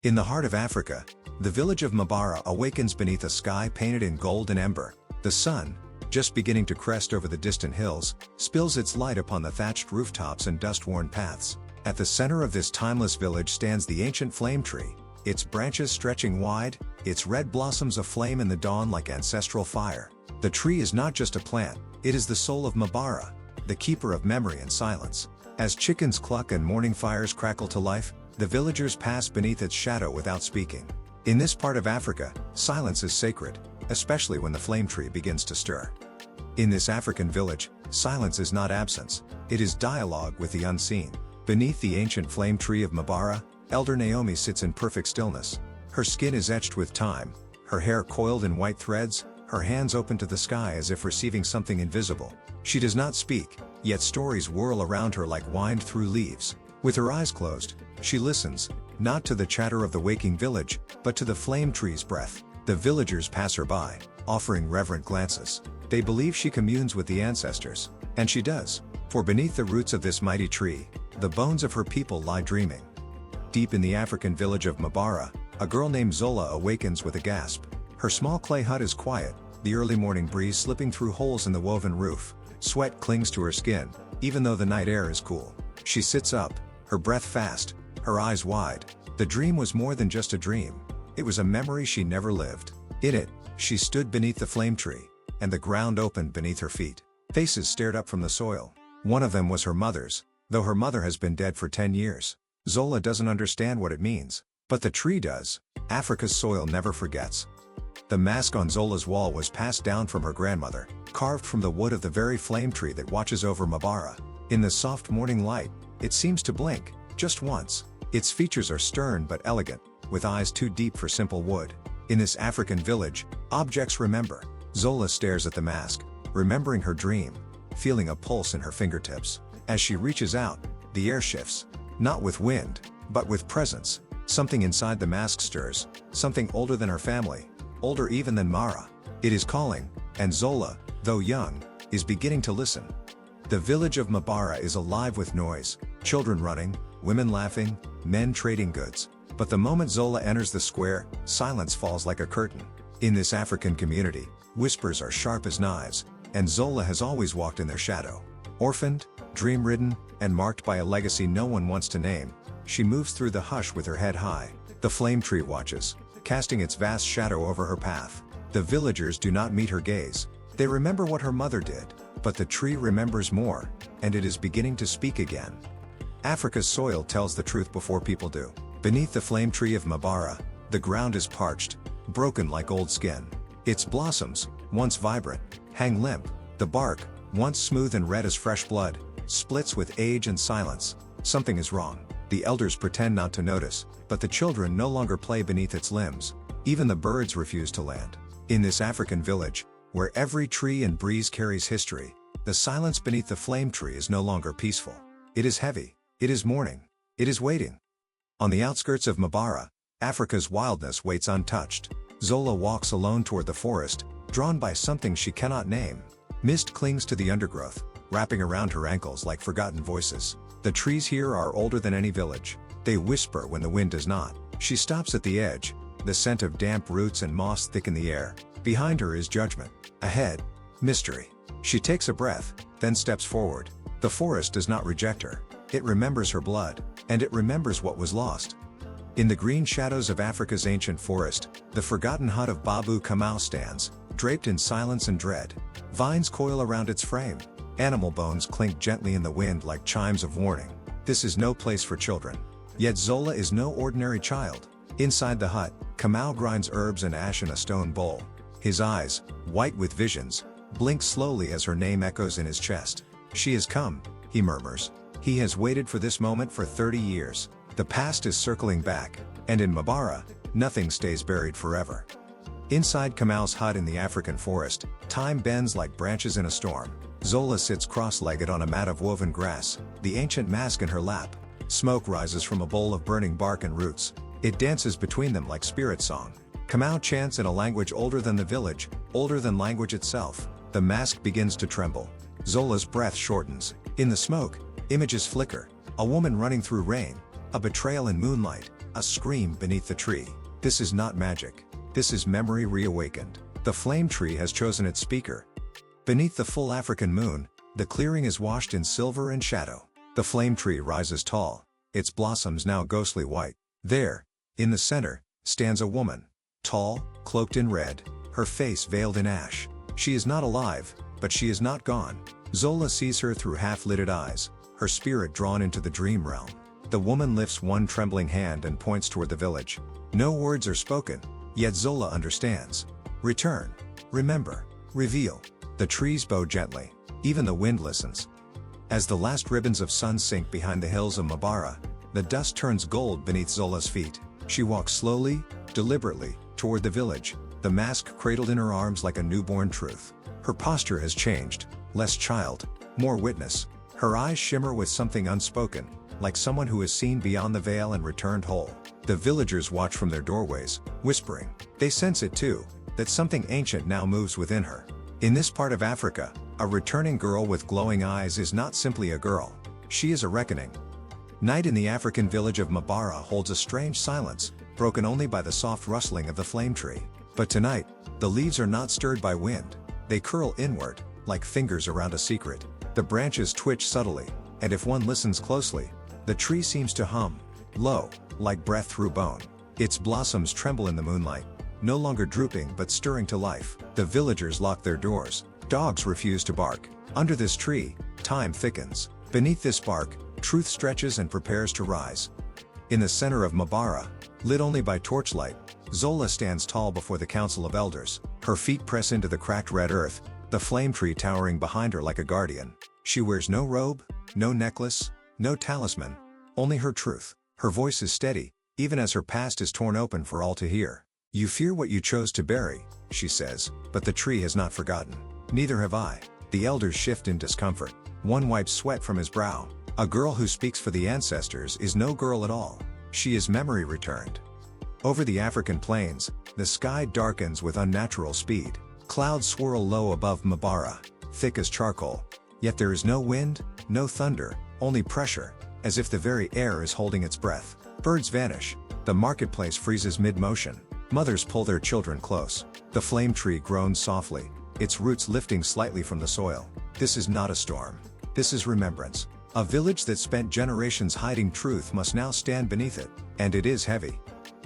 In the heart of Africa, the village of Mabara awakens beneath a sky painted in gold and ember. The sun, just beginning to crest over the distant hills, spills its light upon the thatched rooftops and dust-worn paths. At the center of this timeless village stands the ancient flame tree, its branches stretching wide, its red blossoms aflame in the dawn like ancestral fire. The tree is not just a plant, it is the soul of Mabara, the keeper of memory and silence. As chickens cluck and morning fires crackle to life, the villagers pass beneath its shadow without speaking. In this part of Africa, silence is sacred, especially when the flame tree begins to stir. In this African village, silence is not absence, it is dialogue with the unseen. Beneath the ancient flame tree of Mabara, Elder Naomi sits in perfect stillness. Her skin is etched with time, her hair coiled in white threads, her hands open to the sky as if receiving something invisible. She does not speak, yet stories whirl around her like wind through leaves. With her eyes closed, she listens, not to the chatter of the waking village, but to the flame tree's breath. The villagers pass her by, offering reverent glances. They believe she communes with the ancestors. And she does, for beneath the roots of this mighty tree, the bones of her people lie dreaming. Deep in the African village of Mabara, a girl named Zola awakens with a gasp. Her small clay hut is quiet, the early morning breeze slipping through holes in the woven roof. Sweat clings to her skin, even though the night air is cool. She sits up, her breath fast, her eyes wide. The dream was more than just a dream. It was a memory she never lived. In it, she stood beneath the flame tree, and the ground opened beneath her feet. Faces stared up from the soil. One of them was her mother's, though her mother has been dead for 10 years. Zola doesn't understand what it means, but the tree does. Africa's soil never forgets. The mask on Zola's wall was passed down from her grandmother, carved from the wood of the very flame tree that watches over Mabara. In the soft morning light, it seems to blink, just once. Its features are stern but elegant, with eyes too deep for simple wood. In this African village, objects remember. Zola stares at the mask, remembering her dream, feeling a pulse in her fingertips. As she reaches out, the air shifts, not with wind, but with presence. Something inside the mask stirs, something older than her family, older even than Mara. It is calling, and Zola, though young, is beginning to listen. The village of Mabara is alive with noise, children running, women laughing, men trading goods. But the moment Zola enters the square, silence falls like a curtain. In this African community, whispers are sharp as knives, and Zola has always walked in their shadow. Orphaned, dream-ridden, and marked by a legacy no one wants to name, she moves through the hush with her head high. The flame tree watches, casting its vast shadow over her path. The villagers do not meet her gaze. They remember what her mother did, but the tree remembers more, and it is beginning to speak again. Africa's soil tells the truth before people do. Beneath the flame tree of Mabara, the ground is parched, broken like old skin. Its blossoms, once vibrant, hang limp. The bark, once smooth and red as fresh blood, splits with age and silence. Something is wrong. The elders pretend not to notice, but the children no longer play beneath its limbs. Even the birds refuse to land. In this African village, where every tree and breeze carries history, the silence beneath the flame tree is no longer peaceful. It is heavy. It is mourning. It is waiting. On the outskirts of Mabara, Africa's wildness waits untouched. Zola walks alone toward the forest, drawn by something she cannot name. Mist clings to the undergrowth, wrapping around her ankles like forgotten voices. The trees here are older than any village. They whisper when the wind does not. She stops at the edge. The scent of damp roots and moss thicken the air. Behind her is judgment. Ahead, mystery. She takes a breath, then steps forward. The forest does not reject her. It remembers her blood, and it remembers what was lost. In the green shadows of Africa's ancient forest, the forgotten hut of Babu Kamau stands, draped in silence and dread. Vines coil around its frame. Animal bones clink gently in the wind like chimes of warning. This is no place for children. Yet Zola is no ordinary child. Inside the hut, Kamau grinds herbs and ash in a stone bowl. His eyes, white with visions, blink slowly as her name echoes in his chest. She has come, he murmurs. He has waited for this moment for 30 years. The past is circling back, and in Mabara, nothing stays buried forever. Inside Kamau's hut in the African forest, time bends like branches in a storm. Zola sits cross-legged on a mat of woven grass, the ancient mask in her lap. Smoke rises from a bowl of burning bark and roots. It dances between them like spirit song. Kamau chants in a language older than the village, older than language itself. The mask begins to tremble. Zola's breath shortens. In the smoke, images flicker. A woman running through rain. A betrayal in moonlight. a scream beneath the tree. This is not magic. This is memory reawakened. The flame tree has chosen its speaker. Beneath the full African moon, the clearing is washed in silver and shadow. The flame tree rises tall, its blossoms now ghostly white. There, in the center, stands a woman. Tall, cloaked in red, her face veiled in ash. She is not alive, but she is not gone. Zola sees her through half-lidded eyes, her spirit drawn into the dream realm. The woman lifts one trembling hand and points toward the village. No words are spoken, yet Zola understands. Return. Remember. Reveal. The trees bow gently. Even the wind listens. As the last ribbons of sun sink behind the hills of Mabara, the dust turns gold beneath Zola's feet. She walks slowly, deliberately, toward the village, the mask cradled in her arms like a newborn truth. Her posture has changed, less child, more witness. Her eyes shimmer with something unspoken, like someone who has seen beyond the veil and returned whole. The villagers watch from their doorways, whispering. They sense it too, that something ancient now moves within her. In this part of Africa, a returning girl with glowing eyes is not simply a girl. She is a reckoning. Night in the African village of Mabara holds a strange silence, broken only by the soft rustling of the flame tree. But tonight, the leaves are not stirred by wind. They curl inward, like fingers around a secret. The branches twitch subtly, and if one listens closely, the tree seems to hum, low, like breath through bone. Its blossoms tremble in the moonlight, no longer drooping but stirring to life. The villagers lock their doors. Dogs refuse to bark. Under this tree, time thickens. Beneath this bark, truth stretches and prepares to rise. In the center of Mabara, lit only by torchlight, Zola stands tall before the council of elders. Her feet press into the cracked red earth, the flame tree towering behind her like a guardian. She wears no robe, no necklace, no talisman, only her truth. Her voice is steady, even as her past is torn open for all to hear. You fear what you chose to bury, she says, but the tree has not forgotten. Neither have I. The elders shift in discomfort. One wipes sweat from his brow. A girl who speaks for the ancestors is no girl at all. She is memory returned. Over the African plains, the sky darkens with unnatural speed. Clouds swirl low above Mabara, thick as charcoal. Yet there is no wind, no thunder, only pressure, as if the very air is holding its breath. Birds vanish. The marketplace freezes mid-motion. Mothers pull their children close. The flame tree groans softly, its roots lifting slightly from the soil. This is not a storm. This is remembrance. A village that spent generations hiding truth must now stand beneath it, and it is heavy.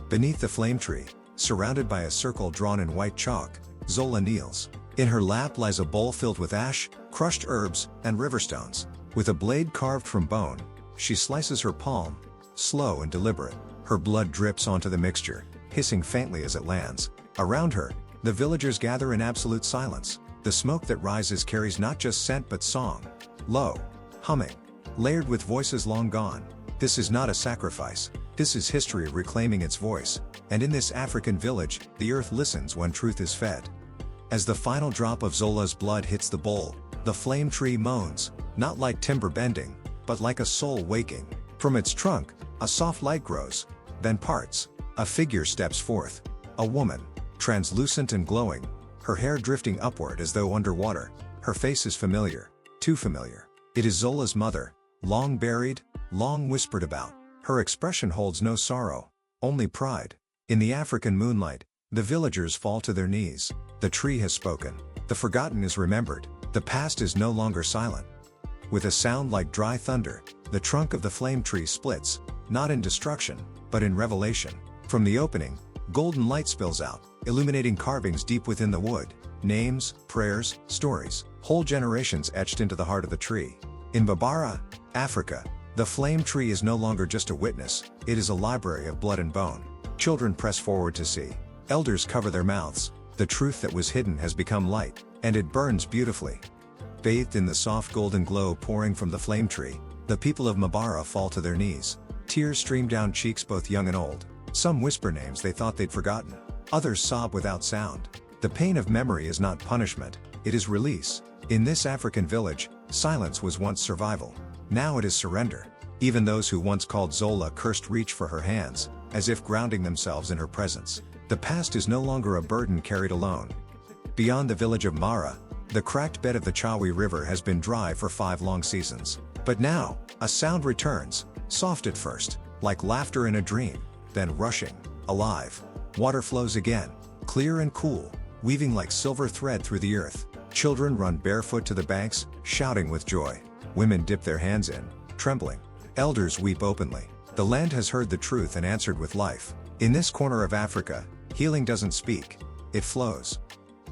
Beneath the flame tree, surrounded by a circle drawn in white chalk, Zola kneels. In her lap lies a bowl filled with ash, crushed herbs, and riverstones. With a blade carved from bone, she slices her palm, slow and deliberate. Her blood drips onto the mixture, hissing faintly as it lands. Around her, the villagers gather in absolute silence. The smoke that rises carries not just scent but song. Low, humming, layered with voices long gone. This is not a sacrifice. This is history reclaiming its voice. And in this African village, the earth listens when truth is fed. As the final drop of Zola's blood hits the bowl, the flame tree moans, not like timber bending, but like a soul waking. From its trunk, a soft light grows, then parts. A figure steps forth. A woman, translucent and glowing, her hair drifting upward as though underwater. Her face is familiar, too familiar. It is Zola's mother, long buried, long whispered about. Her expression holds no sorrow, only pride. In the African moonlight, the villagers fall to their knees. The tree has spoken. The forgotten is remembered. The past is no longer silent. With a sound like dry thunder, the trunk of the flame tree splits, not in destruction, but in revelation. From the opening, golden light spills out, illuminating carvings deep within the wood. Names, prayers, stories, whole generations etched into the heart of the tree. In Mabara, Africa, the flame tree is no longer just a witness, it is a library of blood and bone. Children press forward to see. Elders cover their mouths. The truth that was hidden has become light, and it burns beautifully. Bathed in the soft golden glow pouring from the flame tree, the people of Mabara fall to their knees. Tears stream down cheeks both young and old. Some whisper names they thought they'd forgotten. Others sob without sound. The pain of memory is not punishment, it is release. In this African village, silence was once survival. Now it is surrender. Even those who once called Zola cursed reach for her hands, as if grounding themselves in her presence. The past is no longer a burden carried alone. Beyond the village of Mara, the cracked bed of the Chawi River has been dry for 5 long seasons. But now, a sound returns, soft at first, like laughter in a dream. then rushing, alive. Water flows again, clear and cool, weaving like silver thread through the earth. Children run barefoot to the banks, shouting with joy. Women dip their hands in, trembling. Elders weep openly. The land has heard the truth and answered with life. In this corner of Africa, healing doesn't speak, it flows.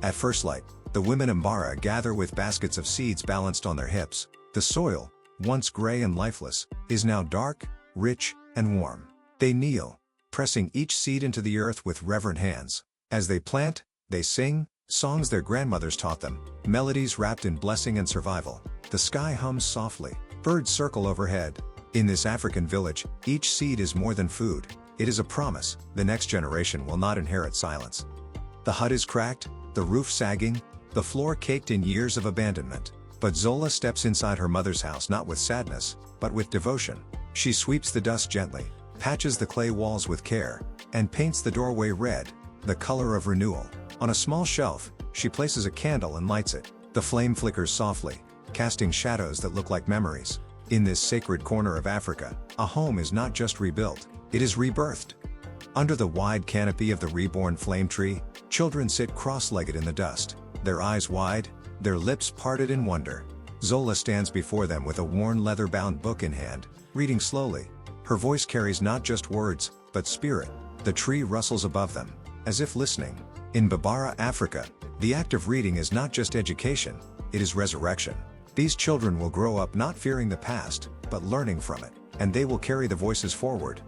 At first light, the women Mbara gather with baskets of seeds balanced on their hips. The soil, once gray and lifeless, is now dark, rich, and warm. They kneel, pressing each seed into the earth with reverent hands. As they plant, they sing songs their grandmothers taught them, melodies wrapped in blessing and survival. The sky hums softly, birds circle overhead. In this African village, each seed is more than food. It is a promise, the next generation will not inherit silence. The hut is cracked, the roof sagging, the floor caked in years of abandonment. But Zola steps inside her mother's house not with sadness, but with devotion. She sweeps the dust gently, patches the clay walls with care, and paints the doorway red, the color of renewal. On a small shelf, she places a candle and lights it. The flame flickers softly, casting shadows that look like memories. In this sacred corner of Africa, a home is not just rebuilt, it is rebirthed. Under the wide canopy of the reborn flame tree, children sit cross-legged in the dust, their eyes wide, their lips parted in wonder. Zola stands before them with a worn leather-bound book in hand, reading slowly. Her voice carries not just words, but spirit. The tree rustles above them, as if listening. In Mbara, Africa, the act of reading is not just education, it is resurrection. These children will grow up not fearing the past, but learning from it, and they will carry the voices forward.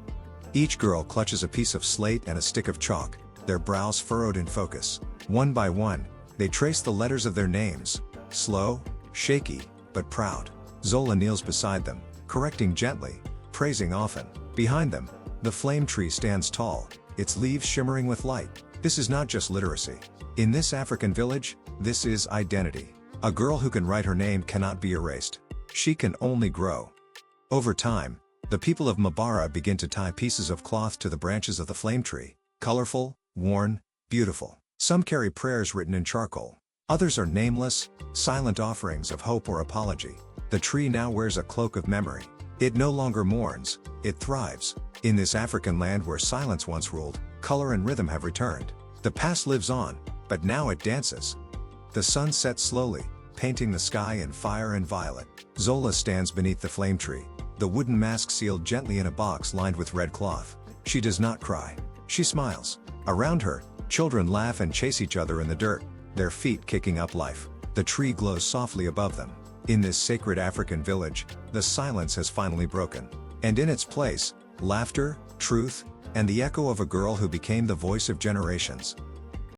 Each girl clutches a piece of slate and a stick of chalk, their brows furrowed in focus. One by one, they trace the letters of their names, slow, shaky, but proud. Zola kneels beside them, correcting gently, praising often. Behind them, the flame tree stands tall, its leaves shimmering with light. This is not just literacy. In this African village, this is identity. A girl who can write her name cannot be erased. She can only grow. Over time, the people of Mbara begin to tie pieces of cloth to the branches of the flame tree. Colorful, worn, beautiful. Some carry prayers written in charcoal. Others are nameless, silent offerings of hope or apology. The tree now wears a cloak of memory. It no longer mourns, it thrives. In this African land where silence once ruled, color and rhythm have returned. The past lives on, but now it dances. The sun sets slowly, painting the sky in fire and violet. Zola stands beneath the flame tree, the wooden mask sealed gently in a box lined with red cloth. She does not cry. She smiles. Around her, children laugh and chase each other in the dirt, their feet kicking up life. The tree glows softly above them. In this sacred African village, the silence has finally broken. And in its place, laughter, truth, and the echo of a girl who became the voice of generations.